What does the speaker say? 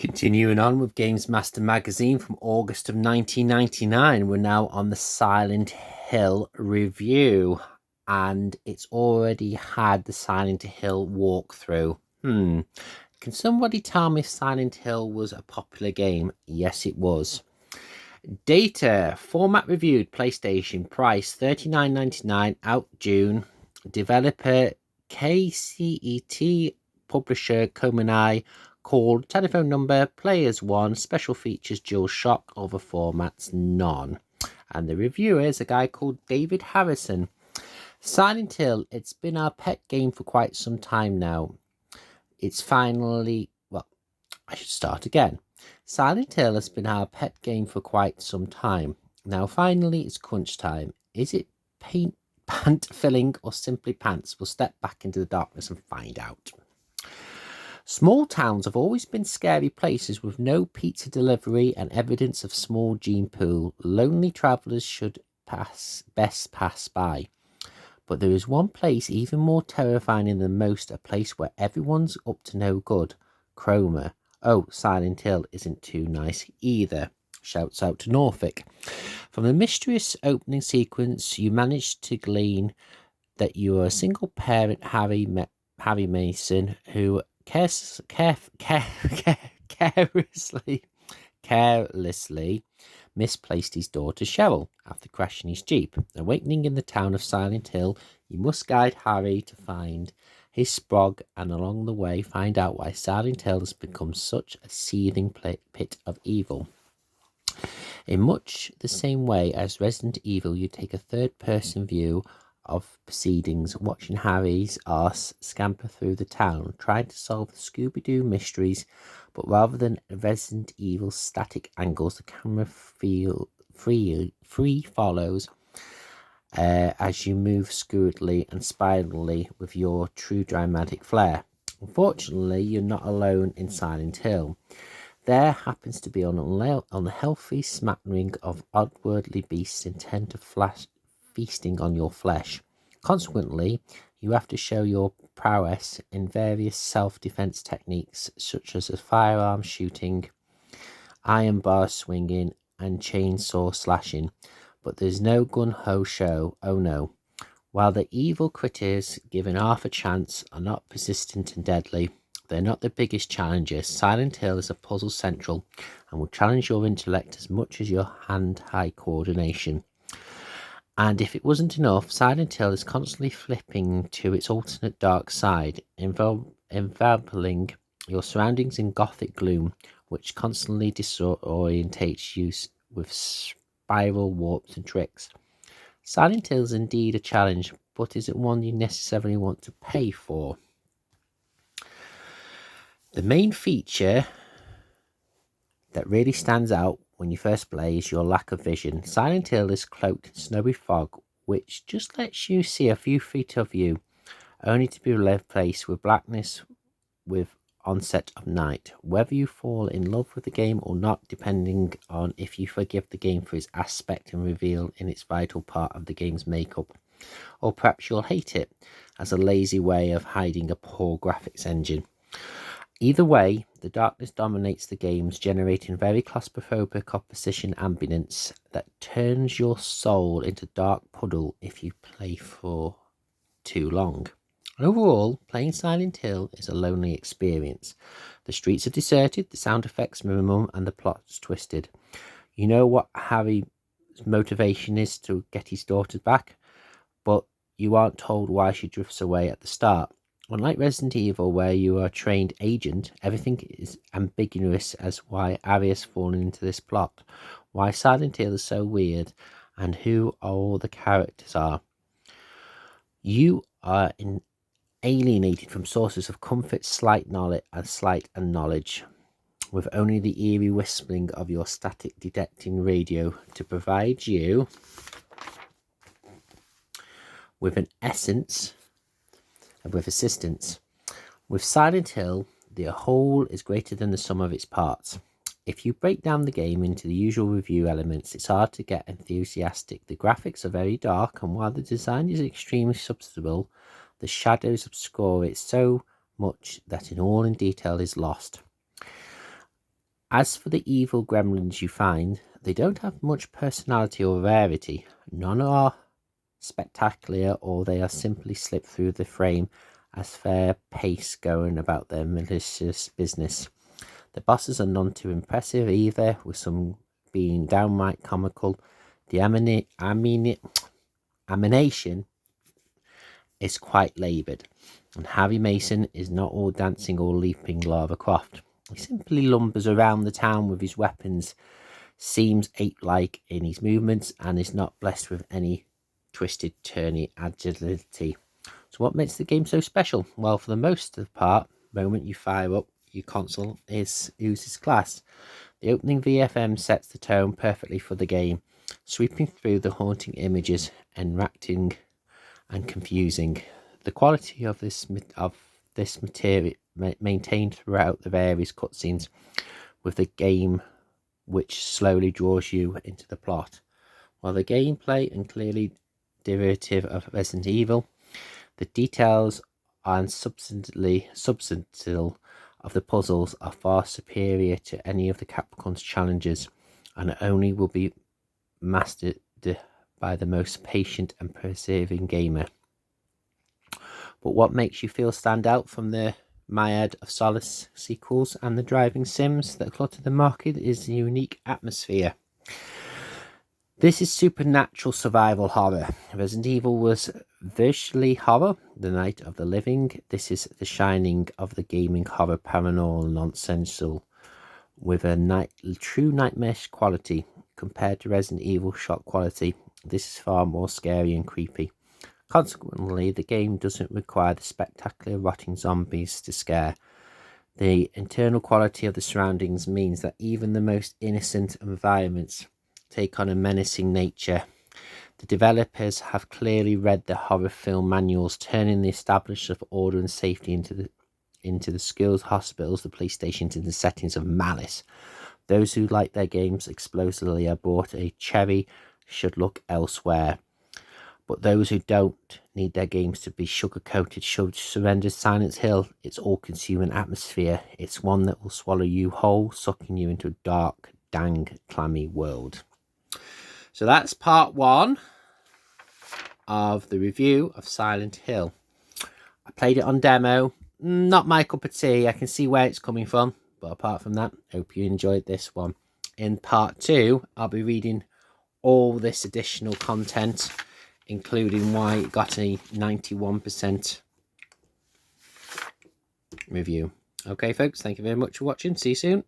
Continuing on with Gamesmaster magazine from August of 1999, we're now on the Silent Hill review, and it's already had the Silent Hill walkthrough. Can somebody tell me if Silent Hill was a popular game? Yes, it was. Data, format reviewed, PlayStation, price $39.99, out June, developer KCET, publisher Komanai, called, telephone number, players 1, special features, dual shock, other formats, none. And the reviewer is a guy called David Harrison. Silent Hill, it's been our pet game for quite some time now. It's finally, well, I should start again. Silent Hill has been our pet game for quite some time. Now finally it's crunch time. Is it pant filling or simply pants? We'll step back into the darkness and find out. Small towns have always been scary places with no pizza delivery and evidence of small gene pool. Lonely travellers should best pass by. But there is one place even more terrifying than most, a place where everyone's up to no good. Chroma. Oh, Silent Hill isn't too nice either. Shouts out to Norfolk. From the mysterious opening sequence, you manage to glean that you are a single parent Harry Mason who carelessly misplaced his daughter Cheryl after crashing his Jeep. Awakening in the town of Silent Hill, you must guide Harry to find his sprog and along the way find out why Silent Hill has become such a seething pit of evil. In much the same way as Resident Evil, you take a third-person view of proceedings, watching Harry's arse scamper through the town, trying to solve the Scooby-Doo mysteries, but rather than Resident Evil's static angles, the camera free follows as you move scurridly and spirally with your true dramatic flair. Unfortunately, you're not alone in Silent Hill. There happens to be an unhealthy smattering of oddworldly beasts intent to feasting on your flesh. Consequently, you have to show your prowess in various self-defense techniques such as firearm shooting, iron bar swinging, and chainsaw slashing. But there's no gun-ho show, oh no. While the evil critters, given half a chance, are not persistent and deadly, they're not the biggest challenges. Silent Hill is a puzzle central and will challenge your intellect as much as your hand-eye coordination. And if it wasn't enough, Silent Hill is constantly flipping to its alternate dark side, enveloping your surroundings in gothic gloom, which constantly disorientates you with spiral warps and tricks. Silent Hill is indeed a challenge, but is it one you necessarily want to pay for? The main feature that really stands out when you first play is your lack of vision. Silent Hill is cloaked in snowy fog, which just lets you see a few feet of you, only to be replaced with blackness with onset of night. Whether you fall in love with the game or not, depending on if you forgive the game for its aspect and reveal in its vital part of the game's makeup, or perhaps you'll hate it as a lazy way of hiding a poor graphics engine. Either way, the darkness dominates the games, generating very claustrophobic opposition ambience that turns your soul into dark puddle if you play for too long. Overall, playing Silent Hill is a lonely experience. The streets are deserted, the sound effects minimum, and the plot's twisted. You know what Harry's motivation is to get his daughter back, but you aren't told why she drifts away at the start. Unlike Resident Evil, where you are a trained agent, everything is ambiguous as why Harry has fallen into this plot, why Silent Hill is so weird, and who all the characters are. You are alienated from sources of comfort, slight and knowledge, with only the eerie whispering of your static detecting radio to provide you with assistance. With Silent Hill, the whole is greater than the sum of its parts. If you break down the game into the usual review elements, it's hard to get enthusiastic. The graphics are very dark, and while the design is extremely substantial, the shadows obscure it so much that all in detail is lost. As for the evil gremlins you find, they don't have much personality or rarity. None are spectacular, or they are simply slip through the frame as fair pace going about their malicious business. The bosses are none too impressive either, with some being downright comical. The animation is quite laboured, and Harry Mason is not all dancing or leaping Lara Croft. He simply lumbers around the town with his weapons, seems ape-like in his movements, and is not blessed with any twisted, turny agility. So what makes the game so special? Well, for the most of the part, the moment you fire up your console uses class. The opening VFM sets the tone perfectly for the game, sweeping through the haunting images, enrapturing and confusing. The quality of this material maintained throughout the various cutscenes, with the game which slowly draws you into the plot. While the gameplay and clearly derivative of Resident Evil, the details and substantial of the puzzles are far superior to any of the Capcom's challenges, and only will be mastered by the most patient and persevering gamer. But what makes you feel stand out from the myriad of Solace sequels and the driving sims that clutter the market is the unique atmosphere. This is supernatural survival horror. Resident Evil was visually horror, the Night of the Living. This is the shining of the gaming horror, paranormal, nonsensical, with a true nightmarish quality. Compared to Resident Evil shot quality, this is far more scary and creepy. Consequently, the game doesn't require the spectacular rotting zombies to scare. The internal quality of the surroundings means that even the most innocent environments take on a menacing nature. The developers have clearly read the horror film manuals, turning the establishment of order and safety into the schools, hospitals, the police stations, into settings of malice. Those who like their games explosively are bought a cherry should look elsewhere. But those who don't need their games to be sugar-coated should surrender Silent Hill. Its all-consuming atmosphere. It's one that will swallow you whole, sucking you into a dark, dang, clammy world. So that's part one of the review of Silent Hill. I played it on demo. Not my cup of tea. I can see where it's coming from. But apart from that, hope you enjoyed this one. In part two, I'll be reading all this additional content, including why it got a 91% review. Okay, folks, thank you very much for watching. See you soon.